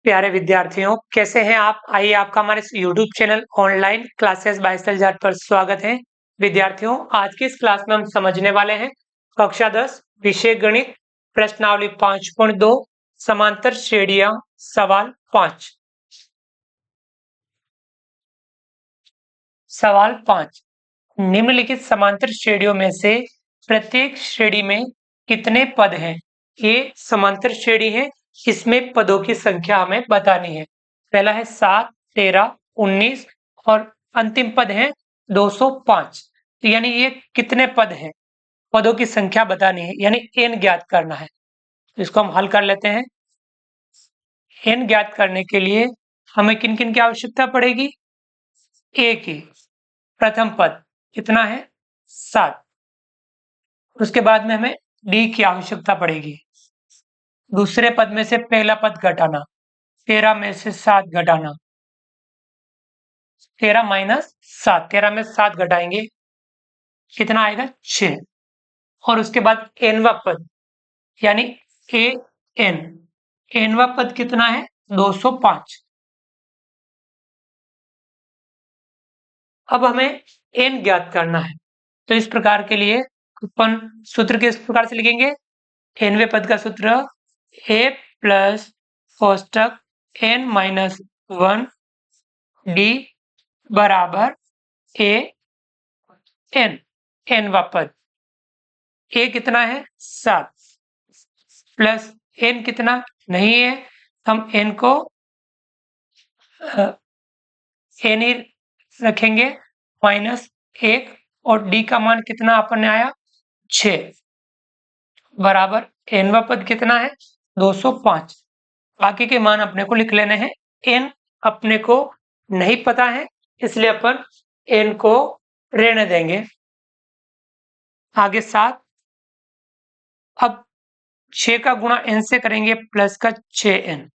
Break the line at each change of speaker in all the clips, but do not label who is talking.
प्यारे विद्यार्थियों, कैसे हैं आप? आइए आपका हमारे इस YouTube channel online classes by Saljad पर स्वागत है। विद्यार्थियों, आज की इस क्लास में हम समझने वाले हैं कक्षा 10 विषय गणित प्रश्नावली 5.2 समांतर श्रेणियां सवाल 5। सवाल 5, निम्नलिखित समांतर श्रेणियों में से प्रत्येक श्रेणी में कितने पद हैं? ये समांतर श्रेणी है, इसमें पदों की संख्या हमें बतानी है। पहला है 7, 13, 19 और अंतिम पद है 205। तो यानी ये कितने पद हैं, पदों की संख्या बतानी है, यानी n ज्ञात करना है। तो इसको हम हल कर लेते हैं। n ज्ञात करने के लिए हमें किन किन की आवश्यकता पड़ेगी? a की। प्रथम पद कितना है? 7। उसके बाद में हमें d की आवश्यकता पड़ेगी। दूसरे पद में से पहला पद घटाना, 13 में से 7 घटाना, 13 माइनस 7, 13 में 7 घटाएंगे, कितना आएगा? 6। और उसके बाद nवा पद यानी an, nवा पद कितना है? 205। अब हमें n ज्ञात करना है, तो इस प्रकार के लिए अपन सूत्र किस प्रकार से लिखेंगे? nवें पद का सूत्र a प्लस कोष्टक n माइनस 1 d बराबर a n। nवा पद a कितना है? 7 प्लस n कितना नहीं है, हम n को n ही रखेंगे माइनस 1 और d का मान कितना अपन ने आया? 6 बराबर nवा पद कितना है? 205। बाकी के मान अपने को लिख लेने हैं। n अपने को नहीं पता है, इसलिए अपन n को रहने देंगे। आगे 7। अब 6 का गुणा n से करेंगे प्लस का 6n,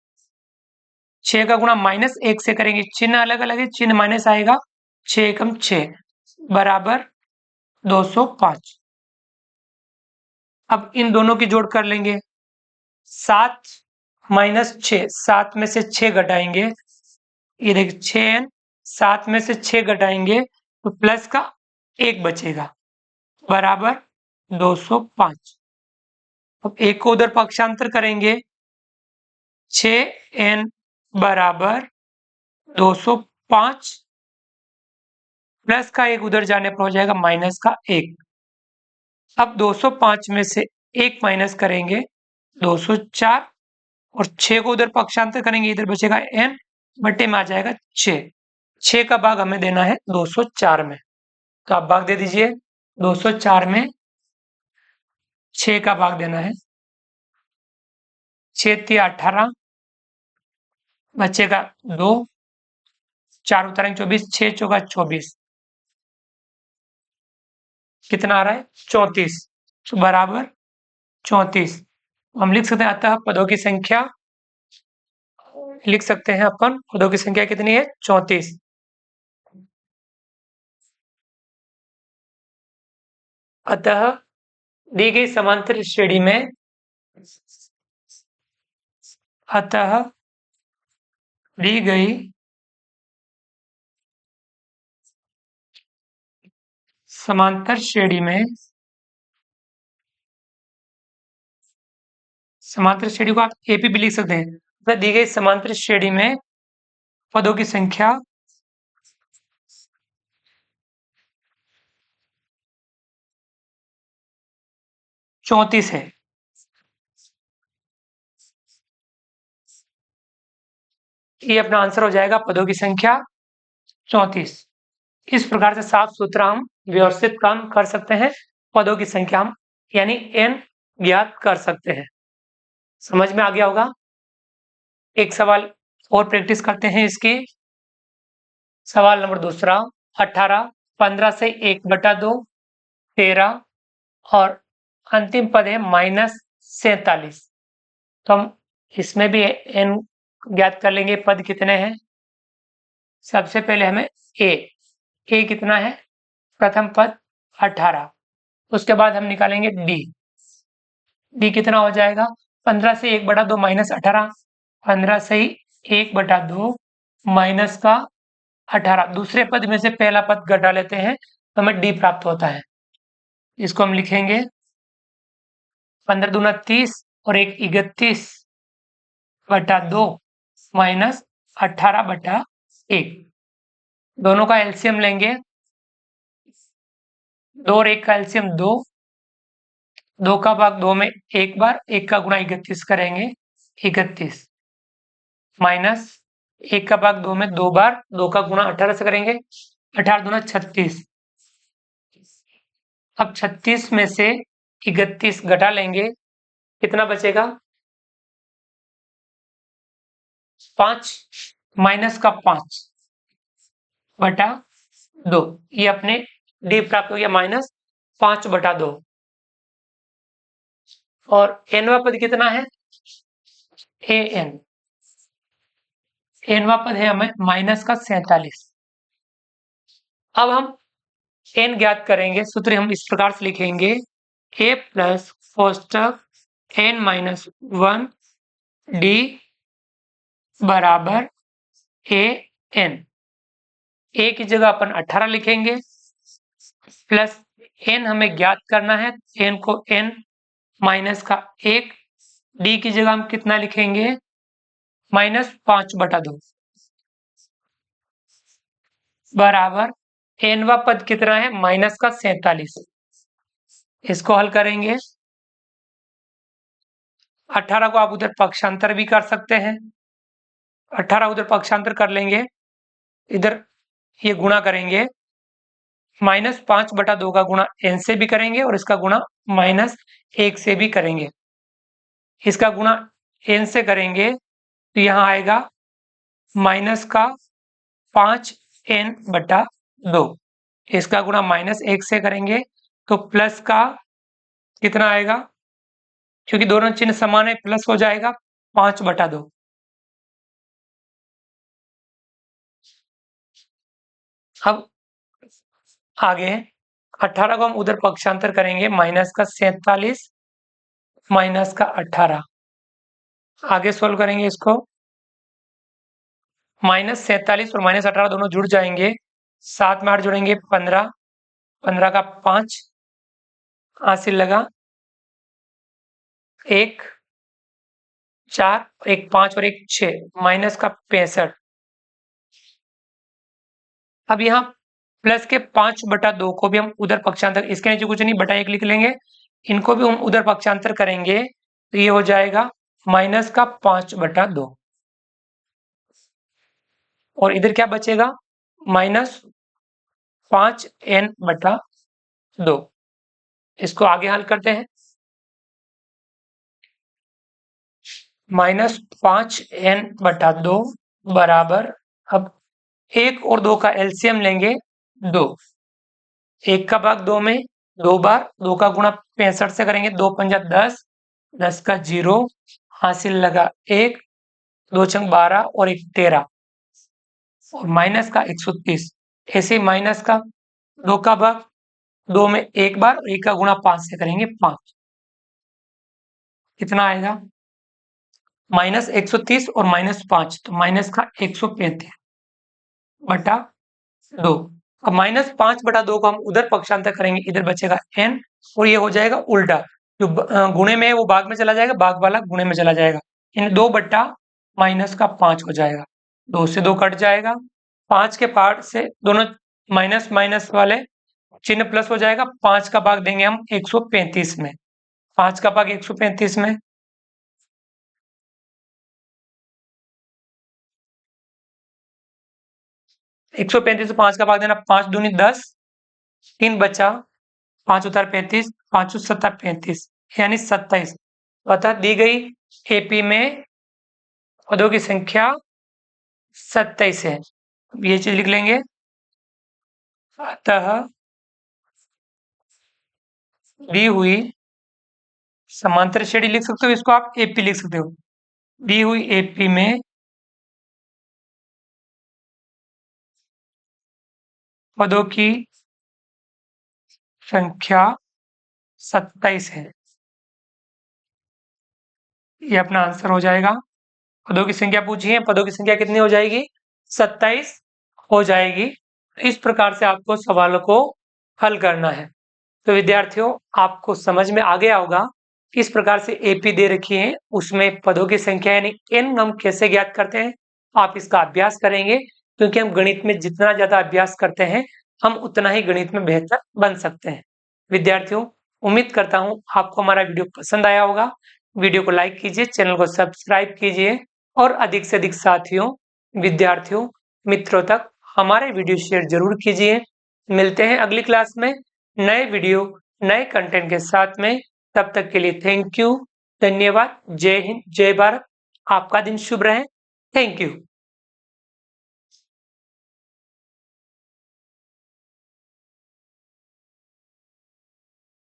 6 का गुणा माइनस 1 से करेंगे, चिन्ह अलग अलग है, चिन्ह माइनस आएगा, 6 एकम 6 बराबर 205। अब इन दोनों की जोड़ कर लेंगे। 7 माइनस 6, 7 में से 6 घटाएंगे, ये देखिए 6n, 7 में से 6 घटाएंगे तो प्लस का 1 बचेगा बराबर 205। अब 1 को उधर पक्षांतर करेंगे, 6n बराबर 205 प्लस का 1 उधर जाने पर हो जाएगा माइनस का 1। अब 205 में से 1 माइनस करेंगे 204 और 6 को उधर पक्षांतर करेंगे, इधर बचेगा n, बटे में आ जाएगा 6। 6 का भाग हमें देना है 204 में, तो आप भाग दे दीजिए। 204 में 6 का भाग देना है, 6 तिया 18, बचेगा 2, 4 उतारेंगे 24, 6 चौका 24, कितना आ रहा है? 34 बराबर 34। हम लिख सकते हैं अतः पदों की संख्या, लिख सकते हैं अपन पदों की संख्या कितनी है? 34। अतः दी गई समांतर श्रेणी में, अतः दी गई समांतर श्रेणी में, समांतर श्रेणी को आप एपी भी लिख सकते हैं। अतः दी गई समांतर श्रेणी में पदों की संख्या 34 है। ये अपना आंसर हो जाएगा, पदों की संख्या 34। इस प्रकार से साफ सुथरा हम व्यवस्थित काम कर सकते हैं, पदों की संख्या हम यानी n ज्ञात कर सकते हैं। समझ में आ गया होगा। एक सवाल और प्रैक्टिस करते हैं इसकी। सवाल नंबर दूसरा, 18, 15 से 1/2, 13 और अंतिम पद है -47। तो हम इसमें भी n ज्ञात कर लेंगे, पद कितने हैं। सबसे पहले हमें a कितना है? प्रथम पद 18। उसके बाद हम निकालेंगे d कितना हो जाएगा? 15 से 1/2 -18, 15 से ही 1/2 माइनस का 18। दूसरे पद में से पहला पद घटा लेते हैं तो हमें डी प्राप्त होता है। इसको हम लिखेंगे 15 दूना 30 और 1 31/2 माइनस 18/1। दोनों का एलसीएम लेंगे, 2 और 1 का एलसीएम 2, 2 का भाग 2 में एक बार, 1 का गुणा 31 करेंगे 31 माइनस 1 का भाग 2 में 2 बार, 2 का गुणा 18 से करेंगे 18 दूना 36। अब 36 में से 31 घटा लेंगे, कितना बचेगा 5 माइनस का 5/2। ये अपने डी प्राप्त हो गया -5/2। और एनवा पद कितना है एन, एनवा पद है हमें -47। अब हम एन ज्ञात करेंगे, सूत्र हम इस प्रकार से लिखेंगे ए प्लस कोष्टक n-1 डी बराबर ए एन। ए की जगह अपन 18 लिखेंगे, प्लस एन हमें ज्ञात करना है, एन को n माइनस का 1, डी की जगह हम कितना लिखेंगे -5/2 बराबर एनवा पद कितना है -47। इसको हल करेंगे, 18 को आप उधर पक्षांतर भी कर सकते हैं, 18 उधर पक्षांतर कर लेंगे, इधर ये गुणा करेंगे, -5/2 का गुणा n से भी करेंगे और इसका गुणा -1 से भी करेंगे। इसका गुणा n से करेंगे तो यहाँ आएगा माइनस का 5n/2। इसका गुणा -1 से करेंगे तो प्लस का कितना आएगा, क्योंकि दोनों चिन्ह समान है प्लस हो जाएगा 5/2। अब आगे 18 को हम उधर पक्षांतर करेंगे, -47 माइनस का 18। आगे सोल्व करेंगे इसको, -47 और -18 दोनों जुड़ जाएंगे, 7 में 8 जोड़ेंगे 15, 15 का 5 हासिल लगा 1 4, 1 5 और 1 6 माइनस का 65। अब यहाँ प्लस के 5/2 को भी हम उधर पक्षांतर, इसके नीचे कुछ नहीं बटा 1 लिख लेंगे, इनको भी हम उधर पक्षांतर करेंगे तो ये हो जाएगा माइनस का 5/2 और इधर क्या बचेगा -5n/2। इसको आगे हल करते हैं, -5n/2 बराबर, अब 1 और 2 का एलसीएम लेंगे 2, 1 का भाग 2 में 2 बार, 2 का गुणा 65 से करेंगे, 2 पंजा 10, 10 का 0 हासिल लगा 1, 2 छंग 12 और 1 13 और माइनस का 130। ऐसे माइनस का 2 का भाग 2 में एक बार, 1 का गुणा 5 से करेंगे 5, कितना आएगा -130 और -5 तो माइनस का 135/2। अब -5/2 को हम उधर पक्षांतर करेंगे, इधर बचेगा n और ये हो जाएगा उल्टा, जो गुणे में है वो भाग में चला जाएगा, भाग वाला गुणे में चला जाएगा, इन 2/-5 हो जाएगा, 2 से 2 कट जाएगा, 5 के पार्ट से दोनों माइनस माइनस वाले चिन्ह प्लस हो जाएगा, 5 का भाग देंगे हम 135 में, 5 का भाग 135 में 135 से 5 का भाग देना, 5 दूनी 10, 3 बचा, 5 उतार 35, 5 7 35 यानी 27। अतः दी गई एपी में पदों की संख्या 27 है, ये चीज लिख लेंगे। अतः दी हुई समांतर श्रेणी लिख सकते हो, इसको आप एपी लिख सकते हो, दी हुई एपी में पदों की संख्या 27 है, ये अपना आंसर हो जाएगा। पदों की संख्या पूछी है, पदों की संख्या कितनी हो जाएगी? 27 हो जाएगी। इस प्रकार से आपको सवालों को हल करना है। तो विद्यार्थियों, आपको समझ में आ गया होगा किस प्रकार से एपी दे रखी है, उसमें पदों की संख्या यानी n हम कैसे ज्ञात करते हैं। आप इसका अभ्यास करेंगे, क्योंकि हम गणित में जितना ज्यादा अभ्यास करते हैं, हम उतना ही गणित में बेहतर बन सकते हैं। विद्यार्थियों, उम्मीद करता हूं आपको हमारा वीडियो पसंद आया होगा। वीडियो को लाइक कीजिए, चैनल को सब्सक्राइब कीजिए और अधिक से अधिक साथियों, विद्यार्थियों, मित्रों तक हमारे वीडियो शेयर जरूर कीजिए। मिलते हैं अगली क्लास में नए वीडियो, नए कंटेंट के साथ में। तब तक के लिए थैंक यू, धन्यवाद, जय हिंद, जय भारत। आपका दिन शुभ रहे। Thank you.